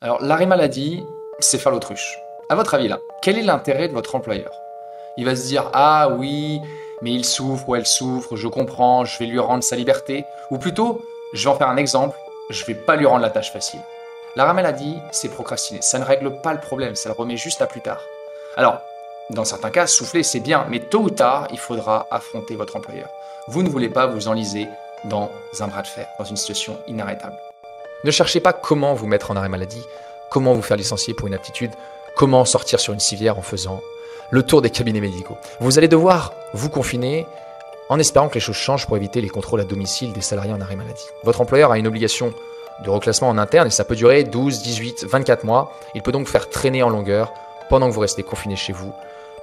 Alors, l'arrêt maladie, c'est faire l'autruche. À votre avis, là, quel est l'intérêt de votre employeur? Il va se dire, ah oui, mais il souffre ou elle souffre, je comprends, je vais lui rendre sa liberté. Ou plutôt, je vais en faire un exemple, je vais pas lui rendre la tâche facile. L'arrêt maladie, c'est procrastiner. Ça ne règle pas le problème, ça le remet juste à plus tard. Alors, dans certains cas, souffler, c'est bien, mais tôt ou tard, il faudra affronter votre employeur. Vous ne voulez pas vous enliser dans un bras de fer, dans une situation inarrêtable. Ne cherchez pas comment vous mettre en arrêt maladie, comment vous faire licencier pour inaptitude, comment sortir sur une civière en faisant le tour des cabinets médicaux. Vous allez devoir vous confiner en espérant que les choses changent pour éviter les contrôles à domicile des salariés en arrêt maladie. Votre employeur a une obligation de reclassement en interne et ça peut durer 12, 18, 24 mois. Il peut donc faire traîner en longueur pendant que vous restez confiné chez vous.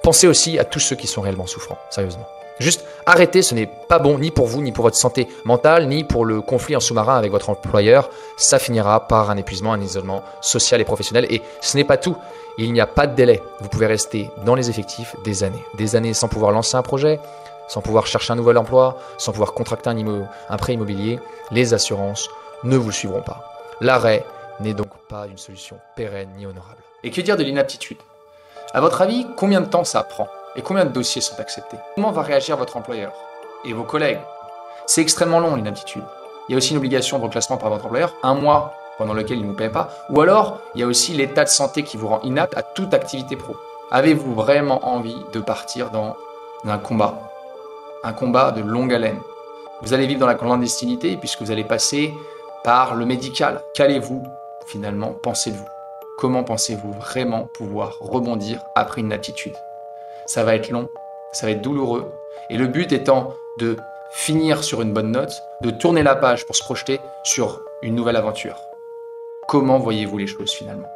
Pensez aussi à tous ceux qui sont réellement souffrants, sérieusement. Juste arrêtez, ce n'est pas bon ni pour vous, ni pour votre santé mentale, ni pour le conflit en sous-marin avec votre employeur. Ça finira par un épuisement, un isolement social et professionnel. Et ce n'est pas tout, il n'y a pas de délai. Vous pouvez rester dans les effectifs des années sans pouvoir lancer un projet, sans pouvoir chercher un nouvel emploi, sans pouvoir contracter un prêt immobilier. Les assurances ne vous suivront pas. L'arrêt n'est donc pas une solution pérenne ni honorable. Et que dire de l'inaptitude? À votre avis, combien de temps ça prend? Et combien de dossiers sont acceptés? Comment va réagir votre employeur et vos collègues? C'est extrêmement long l'inaptitude. Il y a aussi une obligation de reclassement par votre employeur, un mois pendant lequel il ne vous paie pas, ou alors il y a aussi l'état de santé qui vous rend inapte à toute activité pro. Avez-vous vraiment envie de partir dans un combat de longue haleine? Vous allez vivre dans la clandestinité puisque vous allez passer par le médical. Qu'allez-vous finalement penser de vous? Comment pensez-vous vraiment pouvoir rebondir après une inaptitude? Ça va être long, ça va être douloureux. Et le but étant de finir sur une bonne note, de tourner la page pour se projeter sur une nouvelle aventure. Comment voyez-vous les choses finalement?